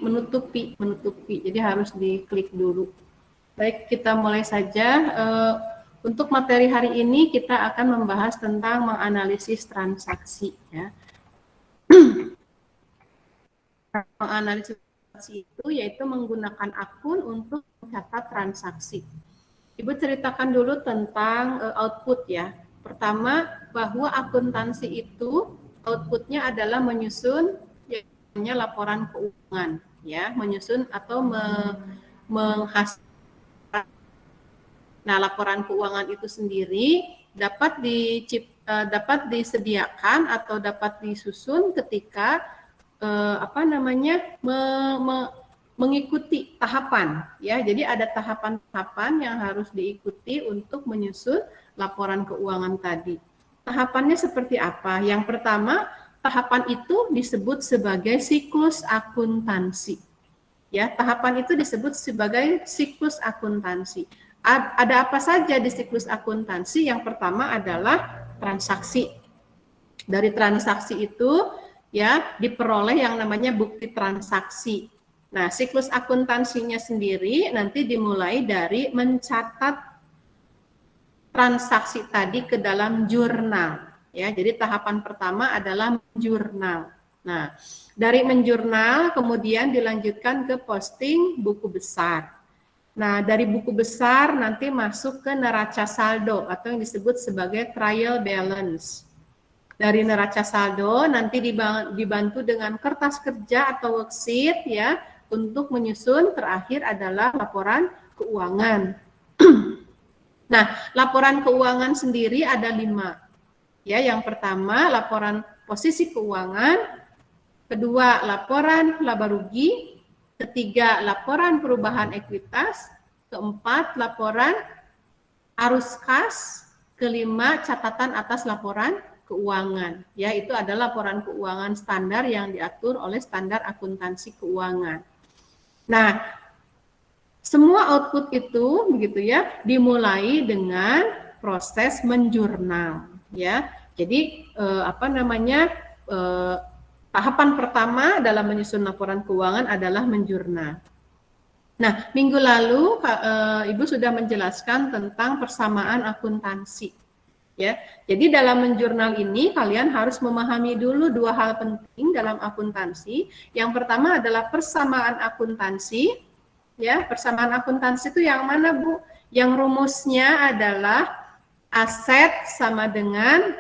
menutupi. Jadi harus diklik dulu. Baik, kita mulai saja. Untuk materi hari ini kita akan membahas tentang menganalisis transaksi. Ya. Menganalisis transaksi itu yaitu menggunakan akun untuk mencatat transaksi. Ibu ceritakan dulu tentang output ya. Pertama, bahwa akuntansi itu outputnya adalah menyusun yang namanya laporan keuangan, ya, menyusun atau menghasilkan. Nah, laporan keuangan itu sendiri dapat disediakan atau dapat disusun ketika mengikuti tahapan, ya. Jadi ada tahapan-tahapan yang harus diikuti untuk menyusun laporan keuangan tadi. Tahapannya seperti apa? Yang pertama, tahapan itu disebut sebagai siklus akuntansi. Ya, tahapan itu disebut sebagai siklus akuntansi. Ada apa saja di siklus akuntansi? Yang pertama adalah transaksi. Dari transaksi itu ya diperoleh yang namanya bukti transaksi. Nah, siklus akuntansinya sendiri nanti dimulai dari mencatat transaksi tadi ke dalam jurnal. Ya, jadi tahapan pertama adalah jurnal. Nah, dari menjurnal kemudian dilanjutkan ke posting buku besar. Nah, dari buku besar nanti masuk ke neraca saldo atau yang disebut sebagai trial balance. Dari neraca saldo nanti dibantu dengan kertas kerja atau worksheet ya untuk menyusun. Terakhir adalah laporan keuangan. Nah, laporan keuangan sendiri ada 5. Ya, yang pertama laporan posisi keuangan, kedua laporan laba rugi, ketiga laporan perubahan ekuitas, keempat laporan arus kas, kelima catatan atas laporan keuangan. Ya, itu adalah laporan keuangan standar yang diatur oleh standar akuntansi keuangan. Nah, semua output itu begitu ya dimulai dengan proses menjurnal ya. Jadi tahapan pertama dalam menyusun laporan keuangan adalah menjurnal. Nah, minggu lalu Ibu sudah menjelaskan tentang persamaan akuntansi. Ya, jadi dalam menjurnal ini kalian harus memahami dulu 2 hal penting dalam akuntansi. Yang pertama adalah persamaan akuntansi. Ya, persamaan akuntansi itu yang mana, Bu? Yang rumusnya adalah aset sama dengan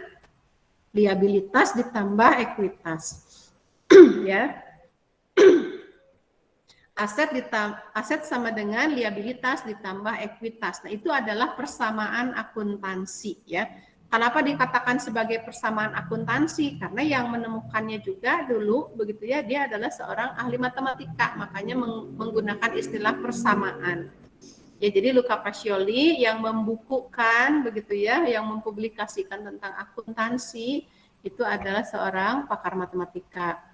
liabilitas ditambah ekuitas. Ya. Aset sama dengan liabilitas ditambah ekuitas. Nah, itu adalah persamaan akuntansi ya. Kenapa dikatakan sebagai persamaan akuntansi? Karena yang menemukannya juga dulu begitu ya, dia adalah seorang ahli matematika, makanya menggunakan istilah persamaan. Ya, jadi Luca Pacioli yang membukukan begitu ya, yang mempublikasikan tentang akuntansi itu adalah seorang pakar matematika.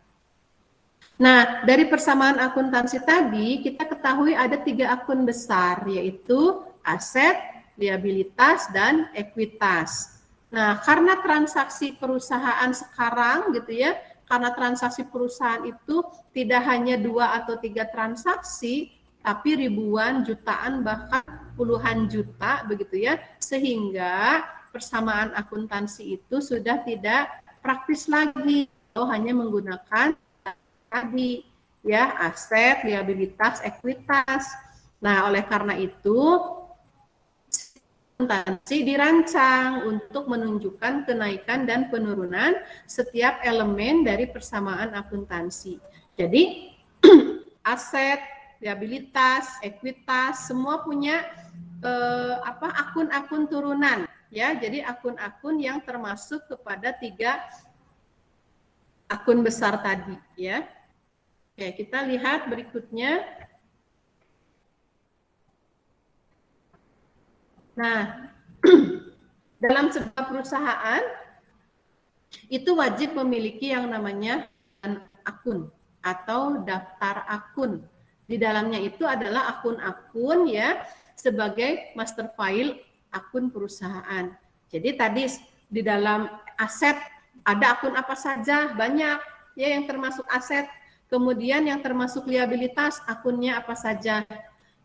Nah, dari persamaan akuntansi tadi, kita ketahui ada 3 akun besar, yaitu aset, liabilitas, dan ekuitas. Nah, karena transaksi perusahaan sekarang gitu ya, karena transaksi perusahaan itu tidak hanya 2 atau 3 transaksi, tapi ribuan, jutaan, bahkan puluhan juta begitu ya, sehingga persamaan akuntansi itu sudah tidak praktis lagi, atau hanya menggunakan tadi ya aset, liabilitas, ekuitas. Nah, oleh karena itu akuntansi dirancang untuk menunjukkan kenaikan dan penurunan setiap elemen dari persamaan akuntansi. Jadi aset, liabilitas, ekuitas semua punya akun-akun turunan ya. Jadi akun-akun yang termasuk kepada 3 akun besar tadi ya. Oke, kita lihat berikutnya. Nah, dalam sebuah perusahaan itu wajib memiliki yang namanya akun atau daftar akun. Di dalamnya itu adalah akun-akun ya sebagai master file akun perusahaan. Jadi tadi di dalam aset ada akun apa saja, banyak ya yang termasuk aset. Kemudian yang termasuk liabilitas, akunnya apa saja.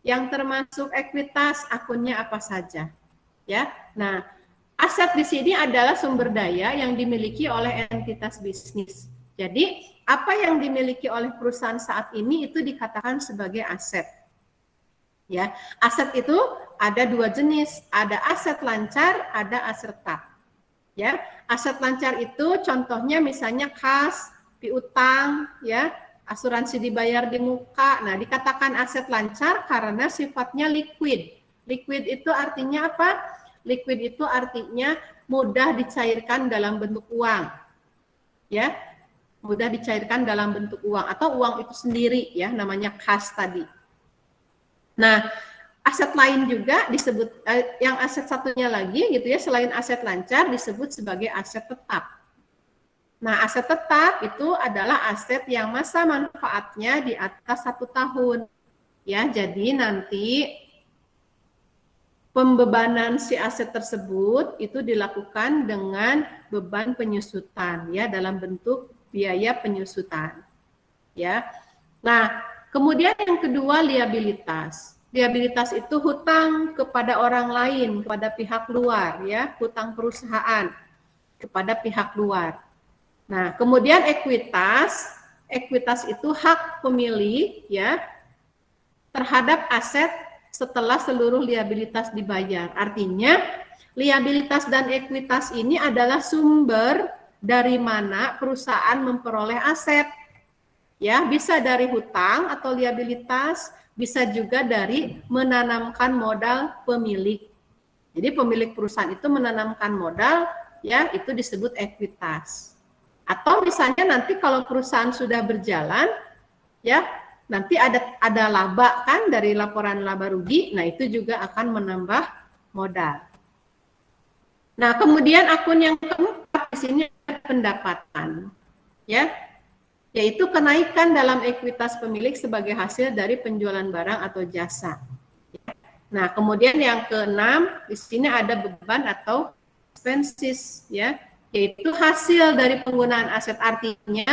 Yang termasuk ekuitas, akunnya apa saja. Ya. Nah, aset di sini adalah sumber daya yang dimiliki oleh entitas bisnis. Jadi, apa yang dimiliki oleh perusahaan saat ini itu dikatakan sebagai aset. Ya, aset itu ada dua jenis, ada aset lancar, ada aset tetap. Ya, aset lancar itu contohnya misalnya kas, piutang, ya, asuransi dibayar di muka. Nah, dikatakan aset lancar karena sifatnya liquid. Liquid itu artinya apa? Liquid itu artinya mudah dicairkan dalam bentuk uang. Ya, mudah dicairkan dalam bentuk uang atau uang itu sendiri ya, namanya kas tadi. Nah, aset lain juga disebut yang aset satunya lagi gitu ya, selain aset lancar disebut sebagai aset tetap. Nah, aset tetap itu adalah aset yang masa manfaatnya di atas 1 tahun. Ya, jadi nanti pembebanan si aset tersebut itu dilakukan dengan beban penyusutan ya, dalam bentuk biaya penyusutan. Ya. Nah, kemudian yang kedua liabilitas. Liabilitas itu hutang kepada orang lain, kepada pihak luar ya, hutang perusahaan kepada pihak luar. Nah, kemudian ekuitas, ekuitas itu hak pemilik ya terhadap aset setelah seluruh liabilitas dibayar. Artinya, liabilitas dan ekuitas ini adalah sumber dari mana perusahaan memperoleh aset. Ya, bisa dari hutang atau liabilitas, bisa juga dari menanamkan modal pemilik. Jadi pemilik perusahaan itu menanamkan modal, ya, itu disebut ekuitas. Atau misalnya nanti kalau perusahaan sudah berjalan, ya, nanti ada laba kan dari laporan laba rugi, nah itu juga akan menambah modal. Nah, kemudian akun yang keempat di sini ada pendapatan. Ya, yaitu kenaikan dalam ekuitas pemilik sebagai hasil dari penjualan barang atau jasa. Nah, kemudian yang keenam di sini ada beban atau expenses ya, yaitu hasil dari penggunaan aset. Artinya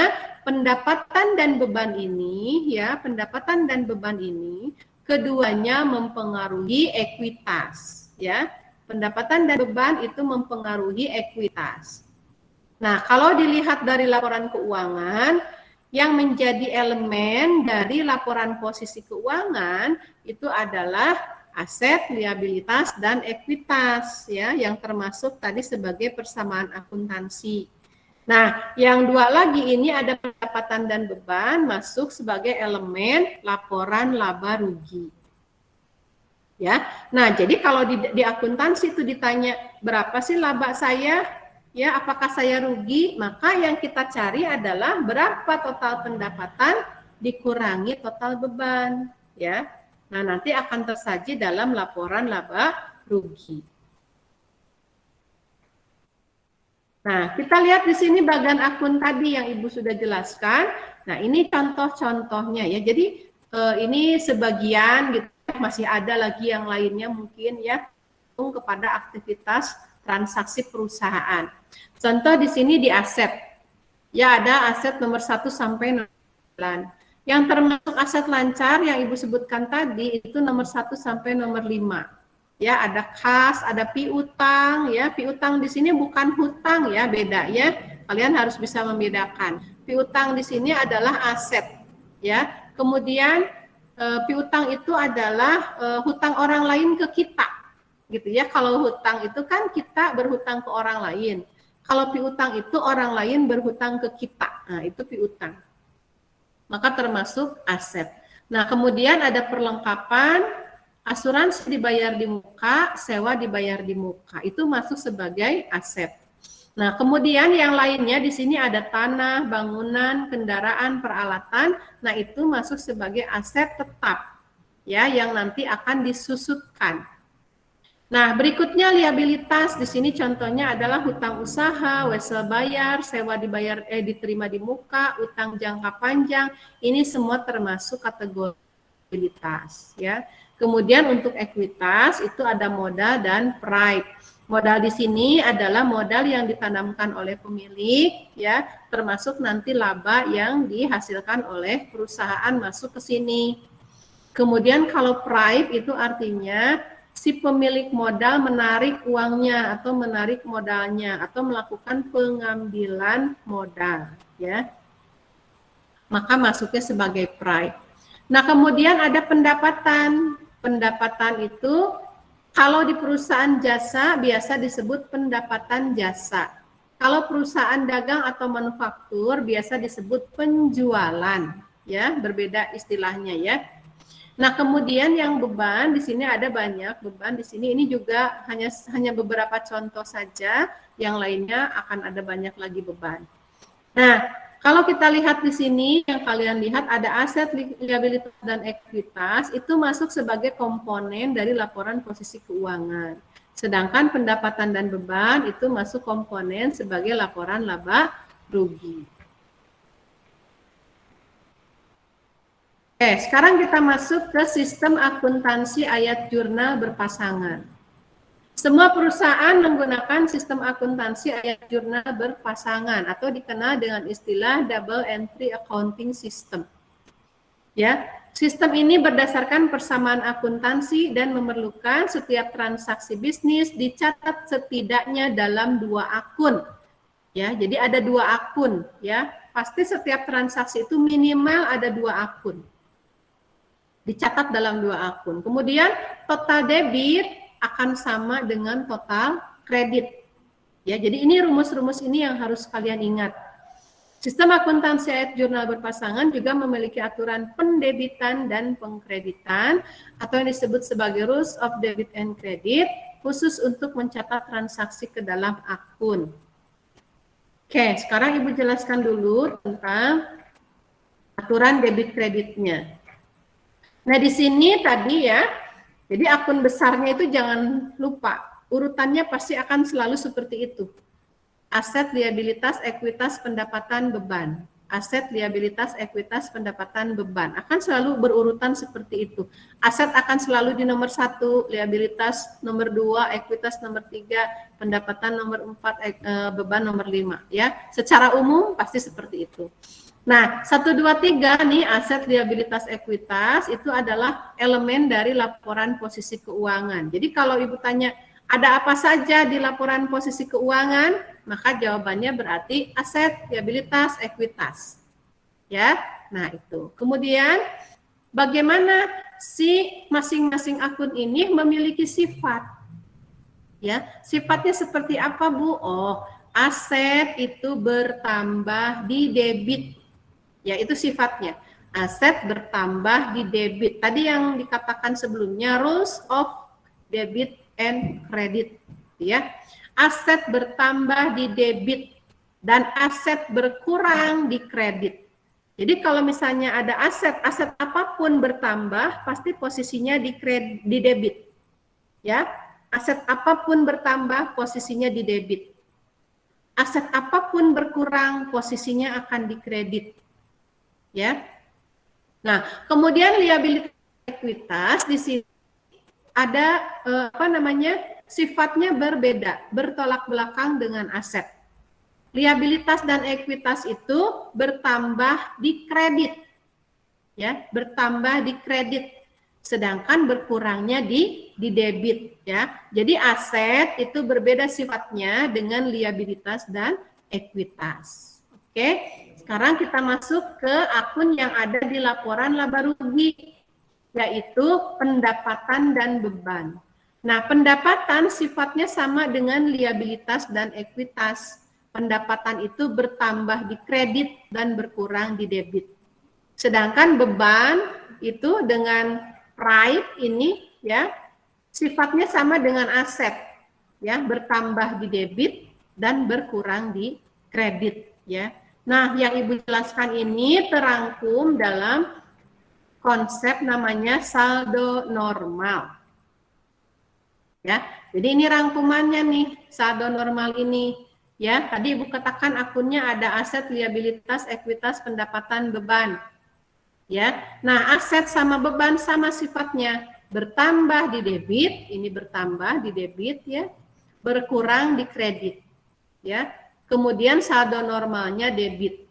pendapatan dan beban ini ya, pendapatan dan beban ini keduanya mempengaruhi ekuitas ya. Pendapatan dan beban itu mempengaruhi ekuitas. Nah, kalau dilihat dari laporan keuangan, yang menjadi elemen dari laporan posisi keuangan itu adalah aset, liabilitas, dan ekuitas ya, yang termasuk tadi sebagai persamaan akuntansi. Nah, yang dua lagi ini ada pendapatan dan beban masuk sebagai elemen laporan laba rugi. Ya. Nah, jadi kalau di akuntansi itu ditanya berapa sih laba saya? Ya, apakah saya rugi? Maka yang kita cari adalah berapa total pendapatan dikurangi total beban, ya. Nah, nanti akan tersaji dalam laporan laba rugi. Nah, kita lihat di sini bagian akun tadi yang Ibu sudah jelaskan. Nah, ini contoh-contohnya ya. Jadi ini sebagian gitu, masih ada lagi yang lainnya mungkin ya kepada aktivitas transaksi perusahaan. Contoh di sini di aset. Ya, ada aset nomor 1 sampai 9. Yang termasuk aset lancar yang Ibu sebutkan tadi itu nomor 1 sampai nomor 5. Ya, ada kas, ada piutang ya. Piutang di sini bukan hutang ya, beda ya. Kalian harus bisa membedakan. Piutang di sini adalah aset ya. Kemudian piutang itu adalah hutang orang lain ke kita. Gitu ya. Kalau hutang itu kan kita berhutang ke orang lain. Kalau piutang itu orang lain berhutang ke kita. Nah, itu piutang. Maka termasuk aset. Nah, kemudian ada perlengkapan, asuransi dibayar di muka, sewa dibayar di muka. Itu masuk sebagai aset. Nah, kemudian yang lainnya di sini ada tanah, bangunan, kendaraan, peralatan. Nah, itu masuk sebagai aset tetap. Ya, yang nanti akan disusutkan. Nah, berikutnya liabilitas. Di sini contohnya adalah hutang usaha, wesel bayar, sewa dibayar diterima di muka, utang jangka panjang. Ini semua termasuk kategori liabilitas ya. Kemudian untuk ekuitas itu ada modal dan pride. Modal di sini adalah modal yang ditanamkan oleh pemilik, ya, termasuk nanti laba yang dihasilkan oleh perusahaan masuk ke sini. Kemudian kalau prive itu artinya si pemilik modal menarik uangnya atau menarik modalnya atau melakukan pengambilan modal, ya. Maka masuknya sebagai prive. Nah, kemudian ada pendapatan. Pendapatan itu kalau di perusahaan jasa biasa disebut pendapatan jasa. Kalau perusahaan dagang atau manufaktur biasa disebut penjualan, ya, berbeda istilahnya ya. Nah, kemudian yang beban di sini ada banyak beban di sini. Ini juga hanya beberapa contoh saja, yang lainnya akan ada banyak lagi beban. Nah, kalau kita lihat di sini, yang kalian lihat ada aset, liabilitas, dan ekuitas, itu masuk sebagai komponen dari laporan posisi keuangan. Sedangkan pendapatan dan beban itu masuk komponen sebagai laporan laba rugi. Oke, sekarang kita masuk ke sistem akuntansi ayat jurnal berpasangan. Semua perusahaan menggunakan sistem akuntansi ayat jurnal berpasangan atau dikenal dengan istilah double entry accounting system. Ya, sistem ini berdasarkan persamaan akuntansi dan memerlukan setiap transaksi bisnis dicatat setidaknya dalam 2 akun. Ya, jadi ada 2 akun, ya. Pasti setiap transaksi itu minimal ada 2 akun. Dicatat dalam 2 akun. Kemudian total debit akan sama dengan total kredit. Ya, jadi ini rumus-rumus ini yang harus kalian ingat. Sistem akuntansi ayat jurnal berpasangan juga memiliki aturan pendebitan dan pengkreditan atau yang disebut sebagai rules of debit and credit khusus untuk mencatat transaksi ke dalam akun. Oke, sekarang Ibu jelaskan dulu tentang aturan debit kreditnya. Nah, di sini tadi ya, jadi akun besarnya itu jangan lupa, urutannya pasti akan selalu seperti itu. Aset, liabilitas, ekuitas, pendapatan, beban. Aset, liabilitas, ekuitas, pendapatan, beban. Akan selalu berurutan seperti itu. Aset akan selalu di nomor 1, liabilitas nomor 2, ekuitas nomor 3, pendapatan nomor 4, beban nomor 5. Ya, secara umum pasti seperti itu. Nah, 1, 2, 3 nih aset, liabilitas, ekuitas itu adalah elemen dari laporan posisi keuangan. Jadi kalau Ibu tanya ada apa saja di laporan posisi keuangan, maka jawabannya berarti aset, liabilitas, ekuitas. Ya. Nah, itu. Kemudian bagaimana si masing-masing akun ini memiliki sifat? Ya, sifatnya seperti apa, Bu? Oh, aset itu bertambah di debit. Ya, itu sifatnya. Aset bertambah di debit. Tadi yang dikatakan sebelumnya rules of debit and credit, ya. Aset bertambah di debit dan aset berkurang di kredit. Jadi kalau misalnya ada aset apapun bertambah pasti posisinya di debit. Ya. Aset apapun bertambah posisinya di debit. Aset apapun berkurang posisinya akan di kredit. Ya. Nah, kemudian liabilitas ekuitas di sini ada sifatnya berbeda, bertolak belakang dengan aset. Liabilitas dan ekuitas itu bertambah di kredit. Ya, bertambah di kredit. Sedangkan berkurangnya di debit, ya. Jadi aset itu berbeda sifatnya dengan liabilitas dan ekuitas. Oke. Sekarang kita masuk ke akun yang ada di laporan laba rugi, yaitu pendapatan dan beban. Nah, pendapatan sifatnya sama dengan liabilitas dan ekuitas. Pendapatan itu bertambah di kredit dan berkurang di debit. Sedangkan beban itu dengan prive ini ya, sifatnya sama dengan aset, ya, bertambah di debit dan berkurang di kredit, ya. Nah, yang Ibu jelaskan ini terangkum dalam konsep namanya saldo normal. Ya, jadi ini rangkumannya nih, saldo normal ini. Ya, tadi Ibu katakan akunnya ada aset, liabilitas, ekuitas, pendapatan, beban. Ya, nah aset sama beban sama sifatnya, bertambah di debit, ini bertambah di debit ya, berkurang di kredit, ya. Kemudian saldo normalnya debit.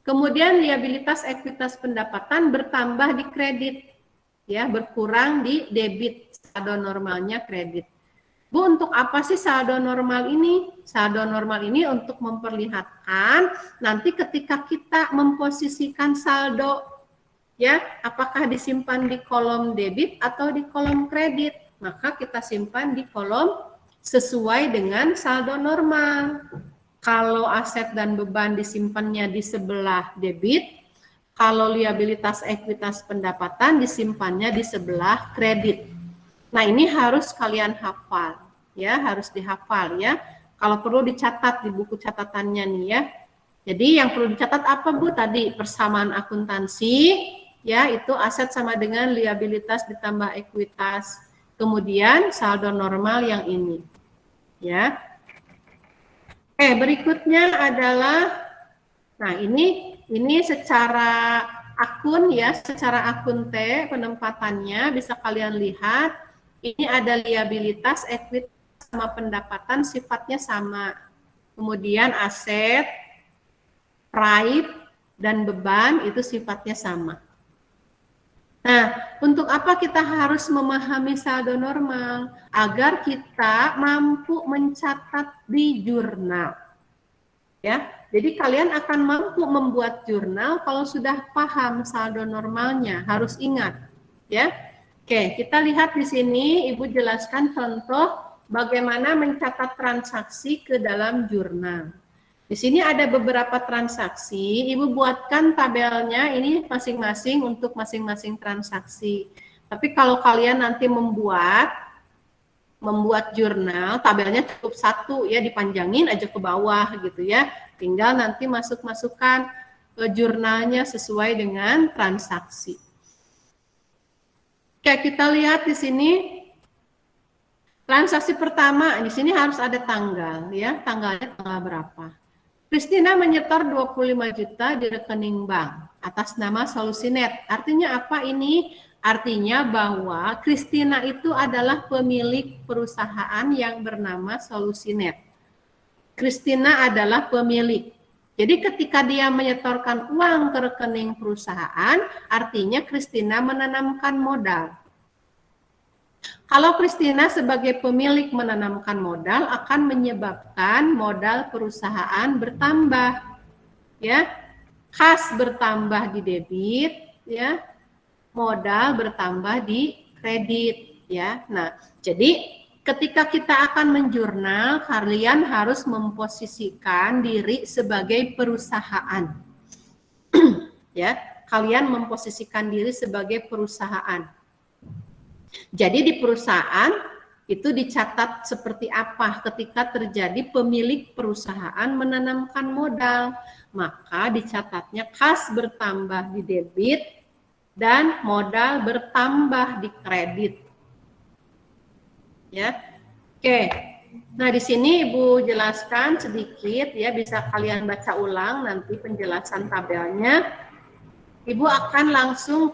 Kemudian liabilitas ekuitas pendapatan bertambah di kredit, ya, berkurang di debit, saldo normalnya kredit. Bu, untuk apa sih saldo normal ini? Saldo normal ini untuk memperlihatkan nanti ketika kita memposisikan saldo, ya, apakah disimpan di kolom debit atau di kolom kredit. Maka kita simpan di kolom sesuai dengan saldo normal. Kalau aset dan beban disimpannya di sebelah debit, kalau liabilitas ekuitas pendapatan disimpannya di sebelah kredit. Nah, ini harus kalian hafal, ya, harus dihafal, ya. Kalau perlu dicatat di buku catatannya nih, ya. Jadi yang perlu dicatat apa, Bu? Tadi persamaan akuntansi, ya, itu aset sama dengan liabilitas ditambah ekuitas. Kemudian saldo normal yang ini, ya. Berikutnya adalah, nah ini secara akun, ya, secara akun T penempatannya bisa kalian lihat. Ini ada liabilitas, ekuitas sama pendapatan sifatnya sama. Kemudian aset, right, dan beban itu sifatnya sama. Nah, untuk apa kita harus memahami saldo normal? Agar kita mampu mencatat di jurnal. Ya, jadi kalian akan mampu membuat jurnal kalau sudah paham saldo normalnya, harus ingat, ya. Oke, kita lihat di sini Ibu jelaskan contoh bagaimana mencatat transaksi ke dalam jurnal. Di sini ada beberapa transaksi, Ibu buatkan tabelnya ini masing-masing untuk masing-masing transaksi. Tapi kalau kalian nanti membuat jurnal, tabelnya cukup satu, ya, dipanjangin aja ke bawah gitu, ya. Tinggal nanti masukkan ke jurnalnya sesuai dengan transaksi. Oke, kita lihat di sini transaksi pertama, di sini harus ada tanggal, ya, tanggalnya tanggal berapa. Kristina menyetor 25 juta di rekening bank atas nama Solusinet. Artinya apa ini? Artinya bahwa Kristina itu adalah pemilik perusahaan yang bernama Solusinet. Kristina adalah pemilik. Jadi ketika dia menyetorkan uang ke rekening perusahaan, artinya Kristina menanamkan modal. Kalau Kristina sebagai pemilik menanamkan modal akan menyebabkan modal perusahaan bertambah, ya, kas bertambah di debit, ya, modal bertambah di kredit, ya. Nah, jadi ketika kita akan menjurnal, kalian harus memposisikan diri sebagai perusahaan, ya, kalian memposisikan diri sebagai perusahaan. Jadi di perusahaan itu dicatat seperti apa ketika terjadi pemilik perusahaan menanamkan modal, maka dicatatnya kas bertambah di debit dan modal bertambah di kredit. Ya. Oke. Nah, di sini Ibu jelaskan sedikit, ya, bisa kalian baca ulang nanti penjelasan tabelnya. Ibu akan langsung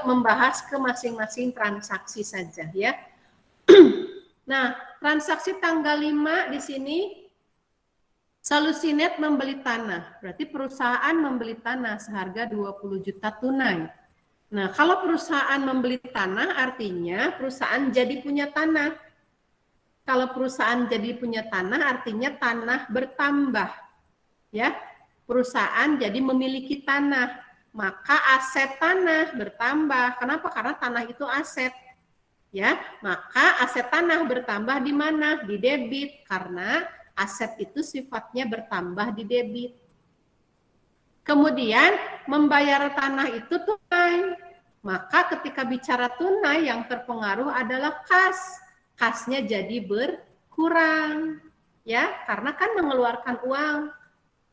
membahas ke masing-masing transaksi saja, ya. Nah, transaksi tanggal 5 di sini Solusinet membeli tanah. Berarti perusahaan membeli tanah seharga 20 juta tunai. Nah, kalau perusahaan membeli tanah artinya perusahaan jadi punya tanah. Kalau perusahaan jadi punya tanah artinya tanah bertambah. Ya. Perusahaan jadi memiliki tanah. Maka aset tanah bertambah. Kenapa? Karena tanah itu aset. Ya, maka aset tanah bertambah di mana? Di debit. Karena aset itu sifatnya bertambah di debit. Kemudian membayar tanah itu tunai. Maka ketika bicara tunai yang terpengaruh adalah kas. Kasnya jadi berkurang. Ya, karena kan mengeluarkan uang.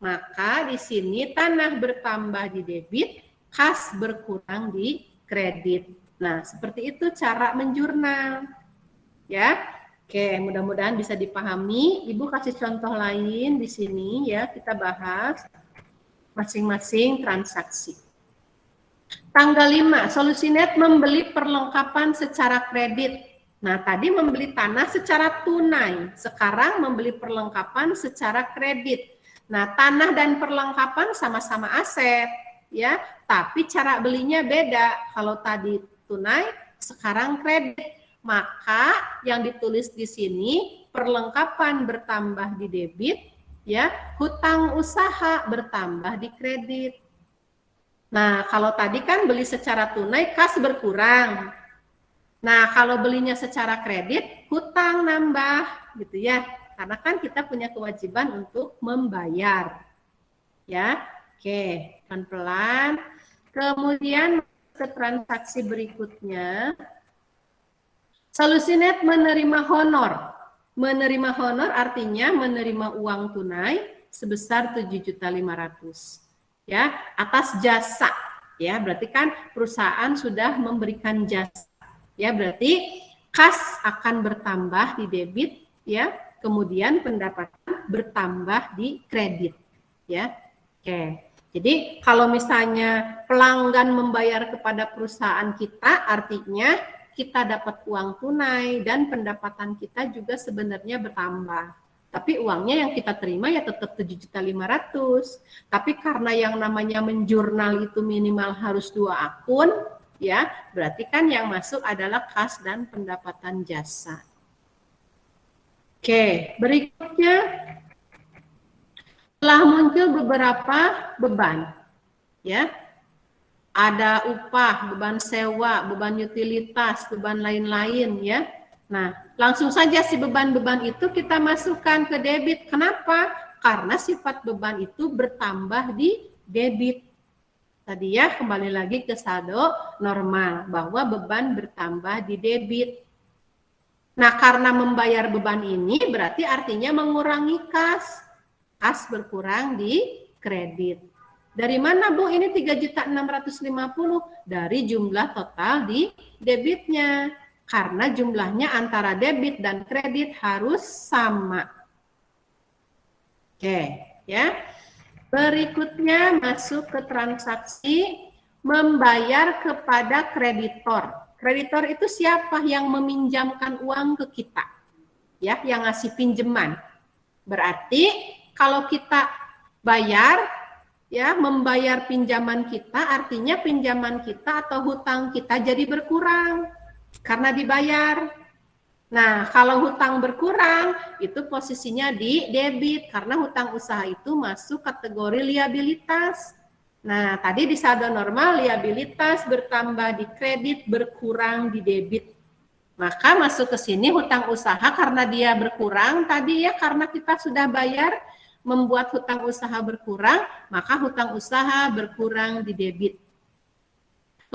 Maka di sini tanah bertambah di debit, kas berkurang di kredit. Nah, seperti itu cara menjurnal. Ya. Oke, mudah-mudahan bisa dipahami. Ibu kasih contoh lain di sini, ya, kita bahas masing-masing transaksi. Tanggal 5, Solusinet membeli perlengkapan secara kredit. Nah, tadi membeli tanah secara tunai, sekarang membeli perlengkapan secara kredit. Nah, tanah dan perlengkapan sama-sama aset, ya, tapi cara belinya beda. Kalau tadi tunai, sekarang kredit. Maka yang ditulis di sini perlengkapan bertambah di debit, ya, hutang usaha bertambah di kredit. Nah, kalau tadi kan beli secara tunai, kas berkurang. Nah, kalau belinya secara kredit, hutang nambah, gitu ya. Karena kan kita punya kewajiban untuk membayar. Ya, oke, pelan-pelan. Kemudian ke transaksi berikutnya. Solusinet menerima honor. Menerima honor artinya menerima uang tunai sebesar 7.500.000. Ya, atas jasa. Ya, berarti kan perusahaan sudah memberikan jasa. Ya, berarti kas akan bertambah di debit, ya. Kemudian pendapatan bertambah di kredit, ya. Oke. Jadi kalau misalnya pelanggan membayar kepada perusahaan kita, artinya kita dapat uang tunai dan pendapatan kita juga sebenarnya bertambah. Tapi uangnya yang kita terima ya tetap 7.500.000. Tapi karena yang namanya menjurnal itu minimal harus 2 akun, ya, berarti kan yang masuk adalah kas dan pendapatan jasa. Oke, berikutnya telah muncul beberapa beban, ya. Ada upah, beban sewa, beban utilitas, beban lain-lain, ya. Nah, langsung saja si beban-beban itu kita masukkan ke debit. Kenapa? Karena sifat beban itu bertambah di debit. Tadi ya, kembali lagi ke saldo normal, bahwa beban bertambah di debit. Nah, karena membayar beban ini berarti artinya mengurangi kas. Kas berkurang di kredit. Dari mana, Bu? Ini 3.650.000 dari jumlah total di debitnya. Karena jumlahnya antara debit dan kredit harus sama. Oke, ya. Berikutnya masuk ke transaksi membayar kepada kreditor. Kreditor itu siapa? Yang meminjamkan uang ke kita, ya, yang ngasih pinjaman. Berarti kalau kita bayar, ya, membayar pinjaman kita, artinya pinjaman kita atau hutang kita jadi berkurang karena dibayar. Nah, kalau hutang berkurang, itu posisinya di debit, karena hutang usaha itu masuk kategori liabilitas. Nah, tadi di saldo normal, liabilitas bertambah di kredit, berkurang di debit. Maka masuk ke sini hutang usaha karena dia berkurang, tadi ya, karena kita sudah bayar, membuat hutang usaha berkurang, maka hutang usaha berkurang di debit.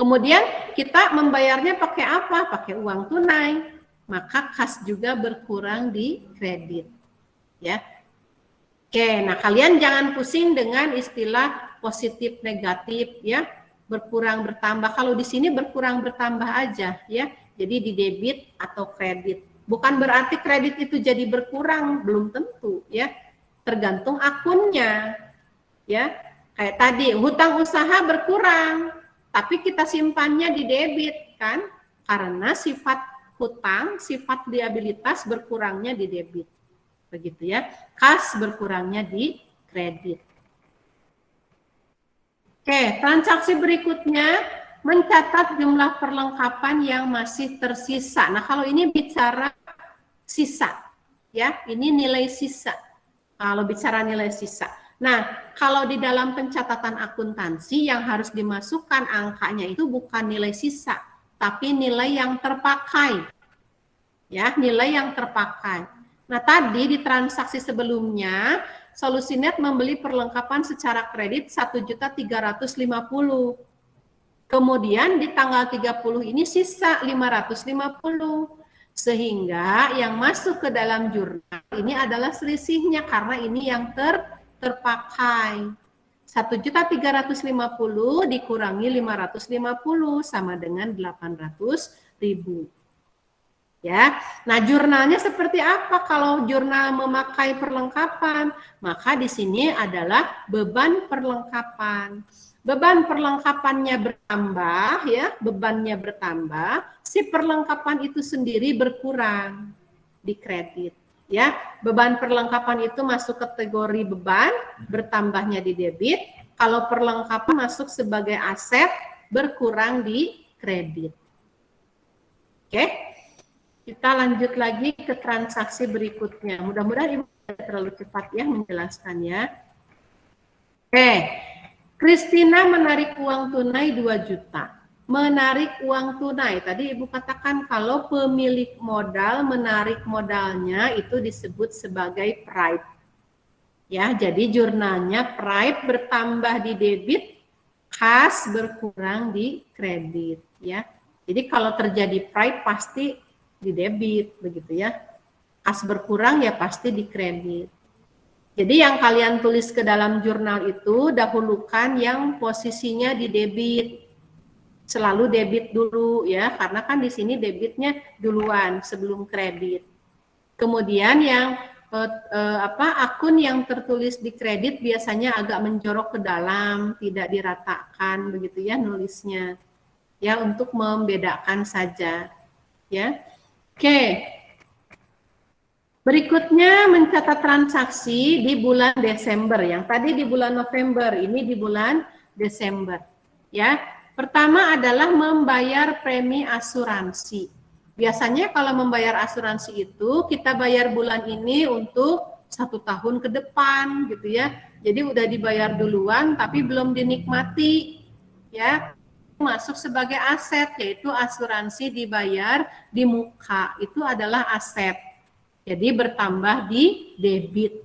Kemudian kita membayarnya pakai apa? Pakai uang tunai. Maka kas juga berkurang di kredit, ya. Oke, nah kalian jangan pusing dengan istilah positif negatif, ya, berkurang bertambah. Kalau di sini berkurang bertambah aja, ya. Jadi di debit atau kredit. Bukan berarti kredit itu jadi berkurang, belum tentu, ya. Tergantung akunnya, ya. Kayak tadi hutang usaha berkurang, tapi kita simpannya di debit, kan? Karena sifat hutang, sifat liabilitas berkurangnya di debit. Begitu ya. Kas berkurangnya di kredit. Oke, transaksi berikutnya mencatat jumlah perlengkapan yang masih tersisa. Nah, kalau ini bicara sisa, ya, ini nilai sisa. Kalau bicara nilai sisa. Nah, kalau di dalam pencatatan akuntansi yang harus dimasukkan angkanya itu bukan nilai sisa, tapi nilai yang terpakai. Ya, nilai yang terpakai. Nah, tadi di transaksi sebelumnya, Solusinet membeli perlengkapan secara kredit 1.350.000. Kemudian di tanggal 30 ini sisa 550. Sehingga yang masuk ke dalam jurnal ini adalah selisihnya karena ini yang terpakai. 1.350.000 dikurangi 550 sama dengan 800.000. Ya. Nah, jurnalnya seperti apa kalau jurnal memakai perlengkapan? Maka di sini adalah beban perlengkapan. Beban perlengkapannya bertambah, ya, bebannya bertambah, si perlengkapan itu sendiri berkurang di kredit. Ya, beban perlengkapan itu masuk kategori beban, bertambahnya di debit. Kalau perlengkapan masuk sebagai aset, berkurang di kredit. Oke, kita lanjut lagi ke transaksi berikutnya. Mudah-mudahan Ibu tidak terlalu cepat ya menjelaskannya. Oke, Kristina menarik uang tunai 2 juta. Menarik uang tunai, tadi Ibu katakan kalau pemilik modal menarik modalnya itu disebut sebagai pride. Ya, jadi jurnalnya pride bertambah di debit, kas berkurang di kredit, ya. Jadi kalau terjadi pride pasti di debit, begitu ya. Kas berkurang ya pasti di kredit. Jadi yang kalian tulis ke dalam jurnal itu dahulukan yang posisinya di debit. Selalu debit dulu ya, karena kan di sini debitnya duluan sebelum kredit. Kemudian yang akun yang tertulis di kredit biasanya agak menjorok ke dalam, tidak diratakan begitu ya nulisnya. Ya, untuk membedakan saja. Ya. Oke. Berikutnya mencatat transaksi di bulan Desember. Yang tadi di bulan November, ini di bulan Desember. Ya. Pertama adalah membayar premi asuransi. Biasanya kalau membayar asuransi itu kita bayar bulan ini untuk 1 tahun ke depan gitu ya. Jadi udah dibayar duluan tapi belum dinikmati. Ya. Masuk sebagai aset, yaitu asuransi dibayar di muka. Itu adalah aset. Jadi bertambah di debit.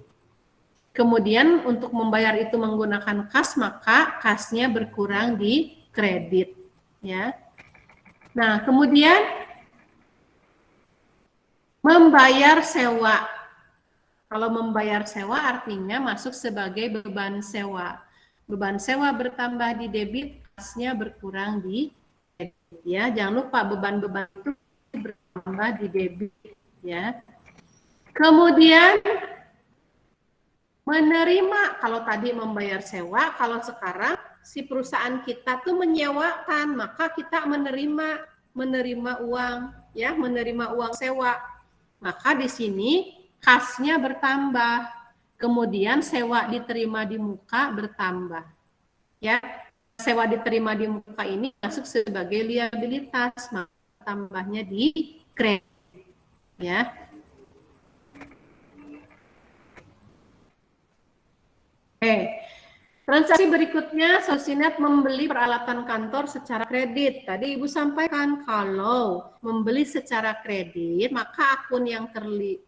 Kemudian untuk membayar itu menggunakan kas, maka kasnya berkurang di kredit. Ya. Nah, kemudian membayar sewa. Kalau membayar sewa artinya masuk sebagai beban sewa. Beban sewa bertambah di debit, kasnya berkurang di debit. Ya, jangan lupa beban-beban itu bertambah di debit. Ya. Kemudian menerima, kalau tadi membayar sewa, kalau sekarang si perusahaan kita tuh menyewakan, maka kita menerima uang, ya, menerima uang sewa. Maka di sini kasnya bertambah, kemudian sewa diterima di muka bertambah. Ya, sewa diterima di muka ini masuk sebagai liabilitas, maka tambahnya di kredit. Ya. Transaksi berikutnya, Sosinet membeli peralatan kantor secara kredit. Tadi Ibu sampaikan kalau membeli secara kredit, maka akun yang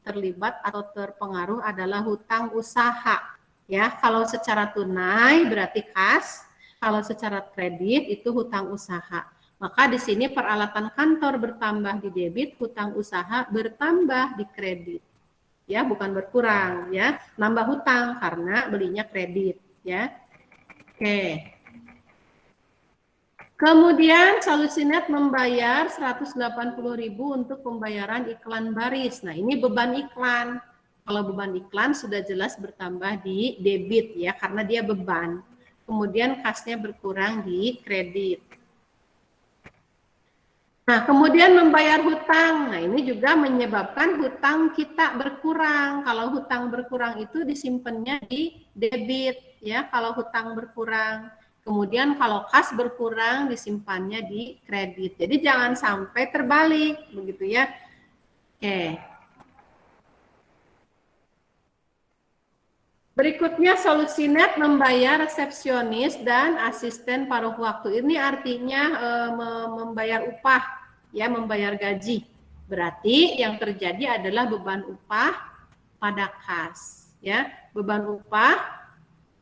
terlibat atau terpengaruh adalah hutang usaha. Ya, kalau secara tunai berarti kas, kalau secara kredit itu hutang usaha. Maka di sini peralatan kantor bertambah di debit, hutang usaha bertambah di kredit. Ya, bukan berkurang ya, nambah hutang karena belinya kredit ya. Oke. Kemudian Solusinet membayar 180.000 untuk pembayaran iklan baris. Nah, ini beban iklan. Kalau beban iklan sudah jelas bertambah di debit ya, karena dia beban. Kemudian kasnya berkurang di kredit. Nah, kemudian membayar hutang. Nah, ini juga menyebabkan hutang kita berkurang. Kalau hutang berkurang itu disimpannya di debit, ya. Kalau hutang berkurang. Kemudian kalau kas berkurang disimpannya di kredit. Jadi jangan sampai terbalik, begitu ya. Oke. Berikutnya Solusinet membayar resepsionis dan asisten paruh waktu. Ini artinya membayar upah, ya, membayar gaji. Berarti yang terjadi adalah beban upah pada kas, ya. Beban upah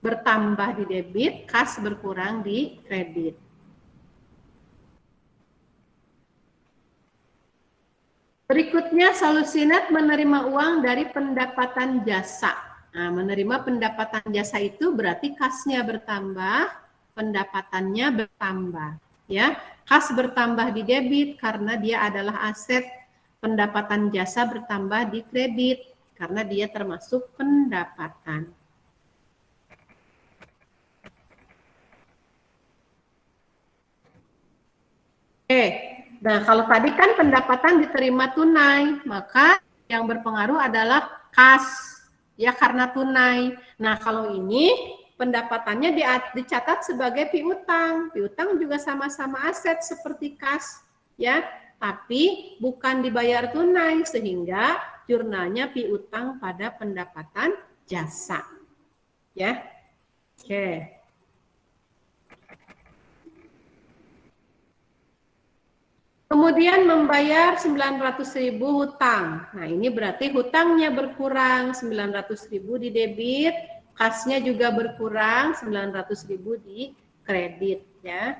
bertambah di debit, kas berkurang di kredit. Berikutnya Solusinet menerima uang dari pendapatan jasa. Nah, menerima pendapatan jasa itu berarti kasnya bertambah, pendapatannya bertambah. Ya, kas bertambah di debit karena dia adalah aset pendapatan jasa bertambah di kredit karena dia termasuk pendapatan. Oke, nah kalau tadi kan pendapatan diterima tunai, maka yang berpengaruh adalah kas, ya karena tunai. Nah kalau ini pendapatannya dicatat sebagai piutang. Piutang juga sama-sama aset seperti kas, ya, tapi bukan dibayar tunai sehingga jurnalnya piutang pada pendapatan jasa, ya. Oke. Kemudian membayar 900.000 hutang. Nah, ini berarti hutangnya berkurang 900.000 di debit, kasnya juga berkurang 900.000 di kredit, ya.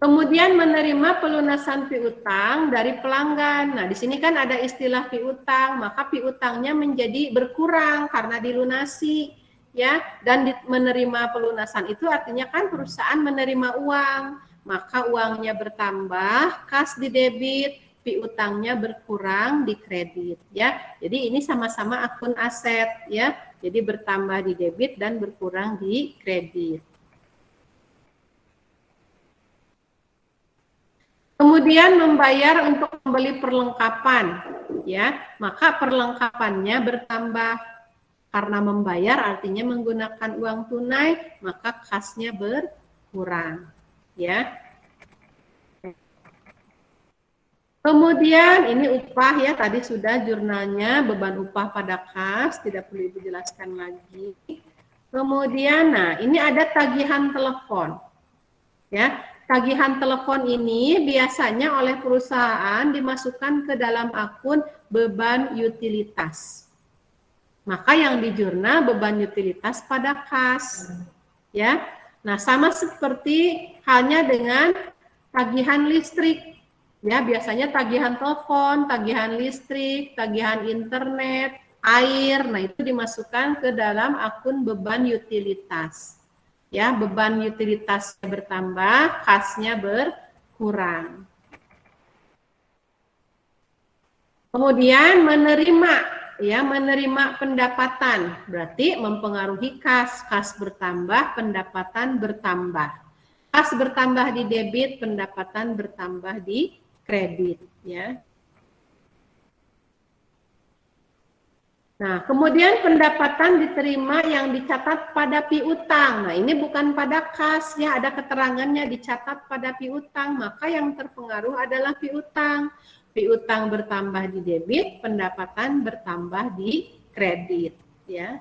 Kemudian menerima pelunasan piutang dari pelanggan. Nah, di sini kan ada istilah piutang, maka piutangnya menjadi berkurang karena dilunasi, ya. Dan menerima pelunasan itu artinya kan perusahaan menerima uang, maka uangnya bertambah, kas di debit, piutangnya berkurang di kredit, ya. Jadi ini sama-sama akun aset, ya. Jadi bertambah di debit dan berkurang di kredit. Kemudian membayar untuk membeli perlengkapan, ya, maka perlengkapannya bertambah karena membayar artinya menggunakan uang tunai, maka kasnya berkurang, ya. Kemudian ini upah, ya, tadi sudah jurnalnya beban upah pada kas, tidak perlu Ibu jelaskan lagi. Kemudian, nah ini ada tagihan telepon, ya. Tagihan telepon ini biasanya oleh perusahaan dimasukkan ke dalam akun beban utilitas. Maka yang di jurnal beban utilitas pada kas, ya. Nah, sama seperti halnya dengan tagihan listrik, ya. Biasanya tagihan telepon, tagihan listrik, tagihan internet, air. Nah, itu dimasukkan ke dalam akun beban utilitas. Ya, beban utilitasnya bertambah, kasnya berkurang. Kemudian menerima pendapatan, berarti mempengaruhi kas. Kas bertambah, pendapatan bertambah. Kas bertambah di debit, pendapatan bertambah di kredit, ya. Nah, kemudian pendapatan diterima yang dicatat pada piutang. Nah, ini bukan pada kas, ya, ada keterangannya dicatat pada piutang, maka yang terpengaruh adalah piutang. Piutang bertambah di debit, pendapatan bertambah di kredit, ya.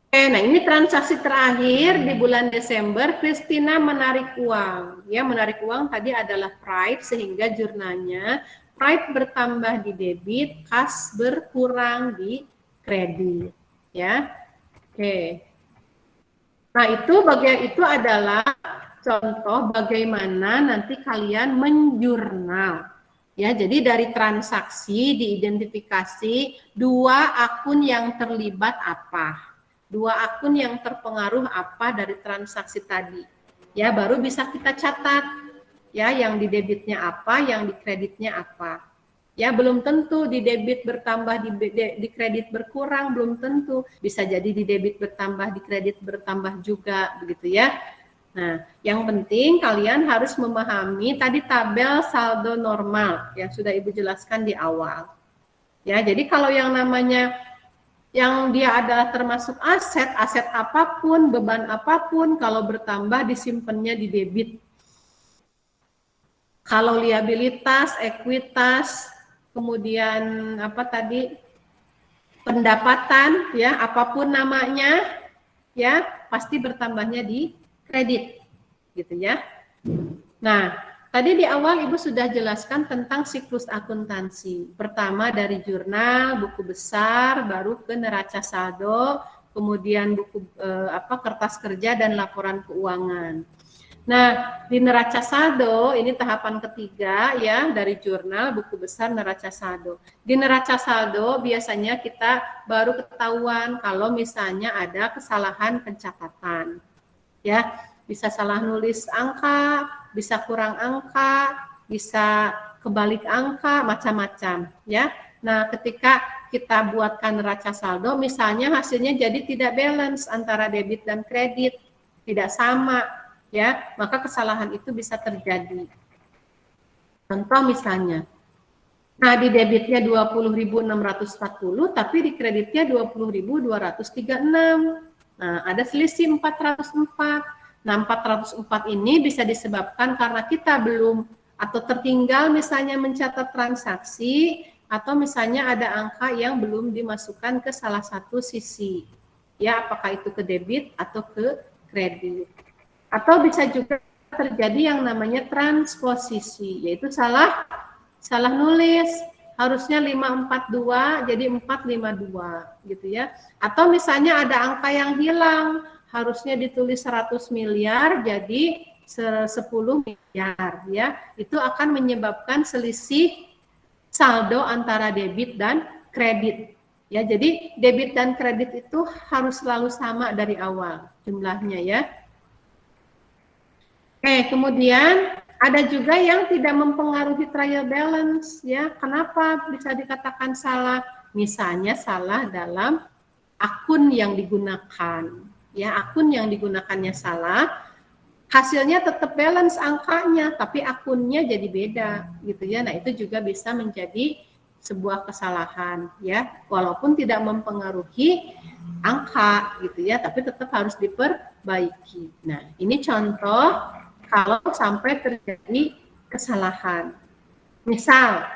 Oke, nah ini transaksi terakhir di bulan Desember, Christina menarik uang. Ya, menarik uang tadi adalah pride sehingga jurnalnya pride bertambah di debit, kas berkurang di kredit, ya. Oke. Nah, itu adalah contoh bagaimana nanti kalian menjurnal. Ya, jadi dari transaksi diidentifikasi dua akun yang terlibat apa. Dua akun yang terpengaruh apa dari transaksi tadi. Ya, baru bisa kita catat. Ya, yang di debitnya apa, yang di kreditnya apa. Ya, belum tentu di debit bertambah, di kredit berkurang, belum tentu. Bisa jadi di debit bertambah, di kredit bertambah juga, begitu ya. Nah, yang penting kalian harus memahami tadi tabel saldo normal yang sudah Ibu jelaskan di awal. Ya, jadi kalau yang namanya yang dia adalah termasuk aset, aset apapun, beban apapun, kalau bertambah disimpannya di debit. Kalau liabilitas, ekuitas, kemudian apa tadi, pendapatan, ya, apapun namanya, ya, pasti bertambahnya di kredit, gitu ya. Nah, tadi di awal Ibu sudah jelaskan tentang siklus akuntansi. Pertama dari jurnal, buku besar, baru ke neraca saldo, kemudian buku kertas kerja dan laporan keuangan. Nah, di neraca saldo ini tahapan ketiga, ya, dari jurnal, buku besar, neraca saldo. Di neraca saldo biasanya kita baru ketahuan kalau misalnya ada kesalahan pencatatan. Ya, bisa salah nulis angka, bisa kurang angka, bisa kebalik angka, macam-macam ya. Nah, ketika kita buatkan neraca saldo, misalnya hasilnya jadi tidak balance antara debit dan kredit, tidak sama ya, maka kesalahan itu bisa terjadi. Contoh misalnya, nah di debitnya 20.640, tapi di kreditnya 20.236. Nah, ada selisih 404. Nah, 404 ini bisa disebabkan karena kita belum atau tertinggal misalnya mencatat transaksi, atau misalnya ada angka yang belum dimasukkan ke salah satu sisi. Ya, apakah itu ke debit atau ke kredit. Atau bisa juga terjadi yang namanya transposisi, yaitu salah nulis, harusnya 542 jadi 452 gitu ya. Atau misalnya ada angka yang hilang, harusnya ditulis 100 miliar jadi 10 miliar ya. Itu akan menyebabkan selisih saldo antara debit dan kredit. Ya, jadi debit dan kredit itu harus selalu sama dari awal jumlahnya ya. Oke, kemudian ada juga yang tidak mempengaruhi trial balance ya. Kenapa bisa dikatakan salah? Misalnya salah dalam akun yang digunakan. Ya, akun yang digunakannya salah, hasilnya tetap balance angkanya, tapi akunnya jadi beda gitu ya. Nah, itu juga bisa menjadi sebuah kesalahan ya, walaupun tidak mempengaruhi angka gitu ya, tapi tetap harus diperbaiki. Nah, ini contoh kalau sampai terjadi kesalahan. Misal,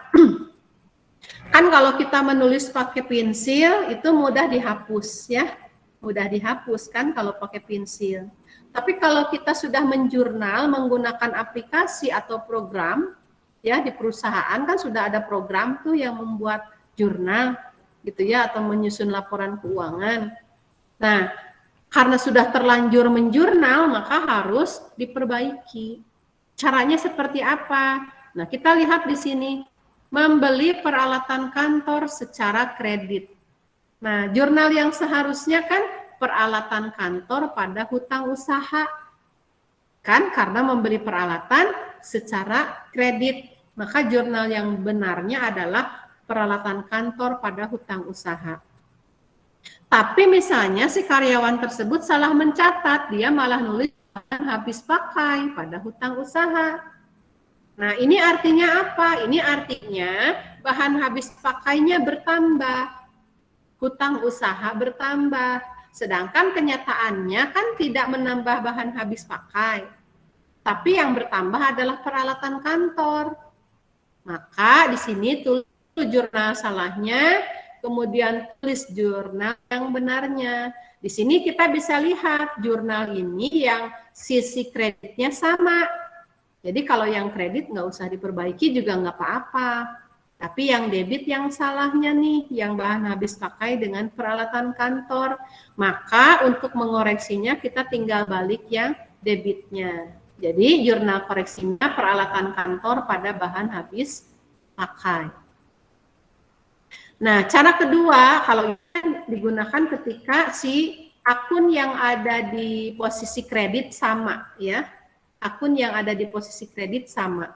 kan kalau kita menulis pakai pensil itu mudah dihapus ya, mudah dihapus kan kalau pakai pensil. Tapi kalau kita sudah menjurnal menggunakan aplikasi atau program, ya di perusahaan kan sudah ada program tuh yang membuat jurnal gitu ya, atau menyusun laporan keuangan. Nah, karena sudah terlanjur menjurnal, maka harus diperbaiki. Caranya seperti apa? Nah, kita lihat di sini, membeli peralatan kantor secara kredit. Nah, jurnal yang seharusnya kan peralatan kantor pada hutang usaha. Kan karena membeli peralatan secara kredit. Maka jurnal yang benarnya adalah peralatan kantor pada hutang usaha. Tapi misalnya si karyawan tersebut salah mencatat, dia malah nulis habis pakai pada hutang usaha. Nah, ini artinya apa? Ini artinya bahan habis pakainya bertambah, hutang usaha bertambah. Sedangkan kenyataannya kan tidak menambah bahan habis pakai, tapi yang bertambah adalah peralatan kantor. Maka di sini tulis jurnal salahnya, kemudian tulis jurnal yang benarnya. Di sini kita bisa lihat jurnal ini yang sisi kreditnya sama. Jadi kalau yang kredit nggak usah diperbaiki juga nggak apa-apa. Tapi yang debit yang salahnya nih, yang bahan habis pakai dengan peralatan kantor. Maka untuk mengoreksinya kita tinggal balik yang debitnya. Jadi jurnal koreksinya peralatan kantor pada bahan habis pakai. Nah, cara kedua kalau digunakan ketika si akun yang ada di posisi kredit sama ya. Akun yang ada di posisi kredit sama.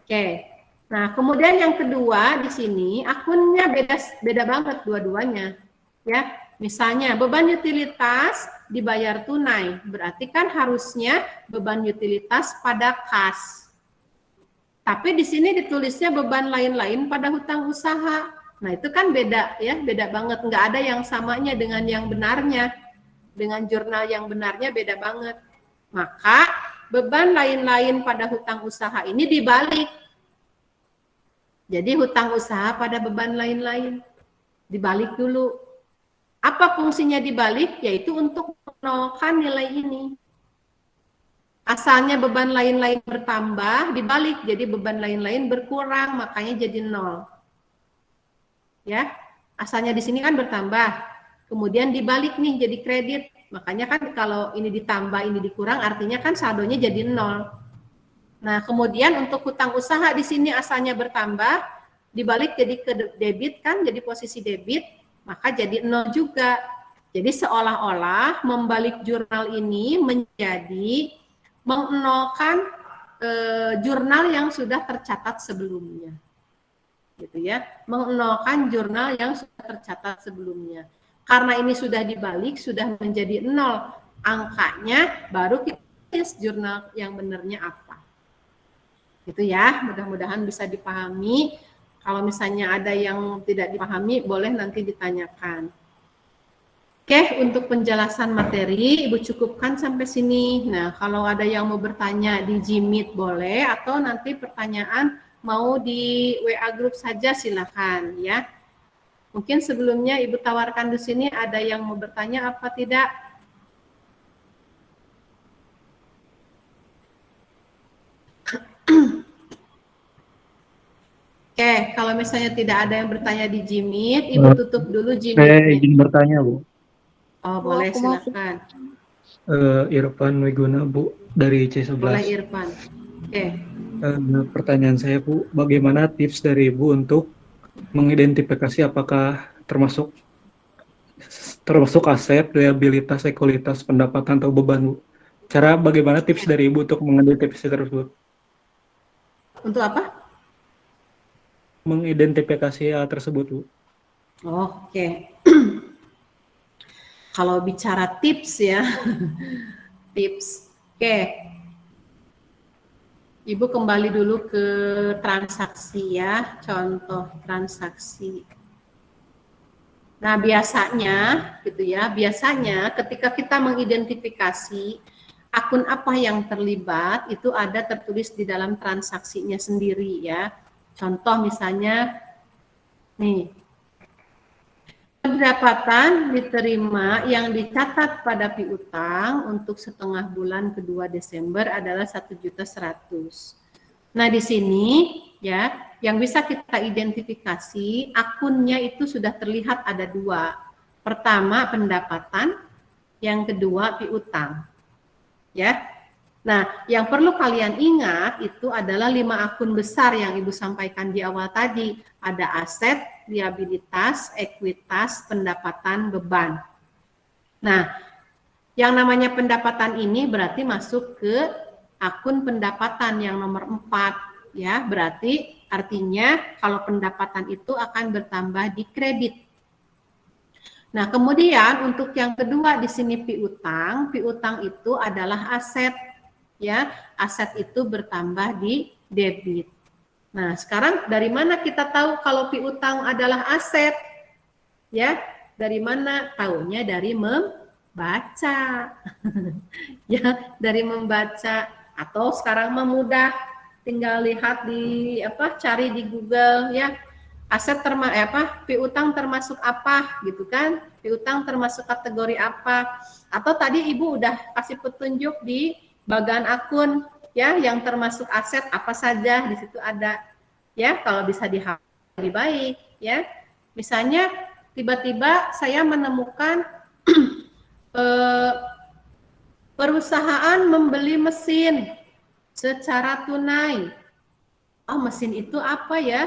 Oke. Nah, kemudian yang kedua di sini akunnya beda banget dua-duanya ya. Misalnya beban utilitas dibayar tunai, berarti kan harusnya beban utilitas pada kas. Tapi di sini ditulisnya beban lain-lain pada hutang usaha. Nah, itu kan beda ya, beda banget. Nggak ada yang samanya dengan yang benarnya. Dengan jurnal yang benarnya beda banget. Maka beban lain-lain pada hutang usaha ini dibalik. Jadi hutang usaha pada beban lain-lain. Dibalik dulu. Apa fungsinya dibalik? Yaitu untuk menolkan nilai ini. Asalnya beban lain-lain bertambah, dibalik. Jadi beban lain-lain berkurang, makanya jadi 0. Ya, asalnya di sini kan bertambah, kemudian dibalik nih jadi kredit, makanya kan kalau ini ditambah ini dikurang artinya kan saldonya jadi 0. Nah, kemudian untuk hutang usaha di sini asalnya bertambah, dibalik jadi ke debit kan, jadi posisi debit, maka jadi 0 juga. Jadi seolah-olah membalik jurnal ini menjadi mengenolkan jurnal yang sudah tercatat sebelumnya, gitu ya, mengenolkan jurnal yang sudah tercatat sebelumnya. Karena ini sudah dibalik, sudah menjadi 0 angkanya, baru kita tulis jurnal yang benernya apa. Gitu ya, mudah-mudahan bisa dipahami. Kalau misalnya ada yang tidak dipahami, boleh nanti ditanyakan. Oke, untuk penjelasan materi, Ibu cukupkan sampai sini. Nah, kalau ada yang mau bertanya di Gmeet boleh, atau nanti pertanyaan mau di WA Group saja silakan ya. Mungkin sebelumnya Ibu tawarkan di sini ada yang mau bertanya apa tidak? Oke, kalau misalnya tidak ada yang bertanya di Gmeet, Ibu tutup dulu Saya Gmeet-nya. izin bertanya, Bu. Oh, boleh, silakan. Irfan Wiguna, Bu, dari C11. Boleh Irfan. Oke. Pertanyaan saya, Bu, bagaimana tips dari Ibu untuk mengidentifikasi apakah termasuk aset, liabilitas, ekualitas, pendapatan, atau beban, Bu? Bagaimana tips dari Ibu untuk mengidentifikasi tersebut? Untuk apa? Mengidentifikasi hal tersebut, Bu. Oke. Kalau bicara tips ya, tips. Oke. Ibu kembali dulu ke transaksi ya, contoh transaksi. Nah, biasanya gitu ya, biasanya ketika kita mengidentifikasi akun apa yang terlibat, itu ada tertulis di dalam transaksinya sendiri ya. Contoh misalnya nih, pendapatan diterima yang dicatat pada piutang untuk setengah bulan kedua Desember adalah 1.100.000. Nah, di sini ya, yang bisa kita identifikasi akunnya itu sudah terlihat ada 2. Pertama pendapatan, yang kedua piutang. Ya. Nah, yang perlu kalian ingat itu adalah 5 akun besar yang Ibu sampaikan di awal tadi. Ada aset, liabilitas, ekuitas, pendapatan, beban. Nah, yang namanya pendapatan ini berarti masuk ke akun pendapatan yang nomor 4. Ya, berarti artinya kalau pendapatan itu akan bertambah di kredit. Nah, kemudian untuk yang kedua di sini piutang. Piutang itu adalah aset. Ya, aset itu bertambah di debit. Nah, sekarang dari mana kita tahu kalau piutang adalah aset? Ya, dari mana taunya? Dari membaca. Ya, dari membaca, atau sekarang memudah tinggal lihat di cari di Google ya. Aset piutang termasuk apa gitu kan? Piutang termasuk kategori apa? Atau tadi Ibu udah kasih petunjuk di bagian akun ya, yang termasuk aset apa saja di situ ada ya. Kalau bisa dihafal lebih baik ya. Misalnya tiba-tiba saya menemukan perusahaan membeli mesin secara tunai. Oh, mesin itu apa ya?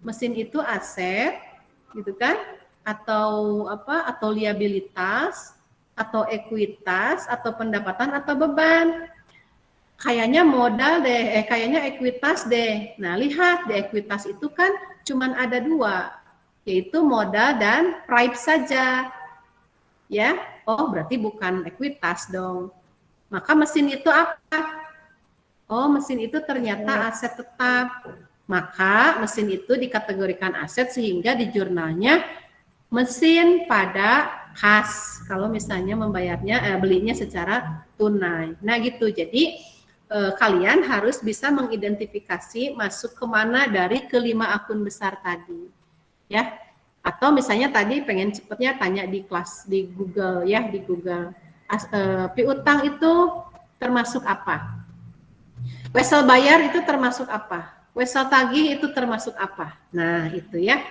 Mesin itu aset gitu kan? Atau apa? Atau liabilitas, atau ekuitas, atau pendapatan, atau beban. Kayaknya modal deh, kayaknya ekuitas deh. Nah, lihat di ekuitas itu kan cuman ada 2, yaitu modal dan price saja. Ya, oh berarti bukan ekuitas dong. Maka mesin itu apa? Oh, mesin itu ternyata aset tetap. Maka mesin itu dikategorikan aset sehingga di jurnalnya mesin pada kas. Kalau misalnya membayarnya, belinya secara tunai. Nah gitu, jadi kalian harus bisa mengidentifikasi masuk kemana dari kelima akun besar tadi. Ya, atau misalnya tadi pengen cepetnya tanya di kelas di Google ya, di Google. Piutang itu termasuk apa? Wesel bayar itu termasuk apa? Wesel tagih itu termasuk apa? Nah, itu ya.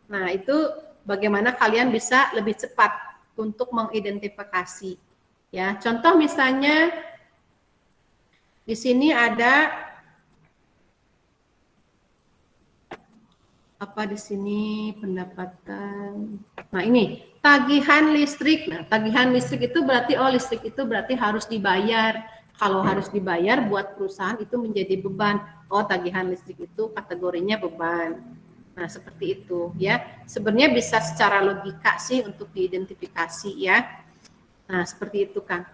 Nah, itu bagaimana kalian bisa lebih cepat untuk mengidentifikasi. Ya, contoh misalnya di sini ada apa di sini pendapatan. Nah, ini tagihan listrik. Nah, tagihan listrik itu berarti listrik itu berarti harus dibayar. Kalau harus dibayar buat perusahaan itu menjadi beban. Tagihan listrik itu kategorinya beban. Nah, seperti itu ya. Sebenarnya bisa secara logika sih untuk diidentifikasi ya. Nah, seperti itu, Kang.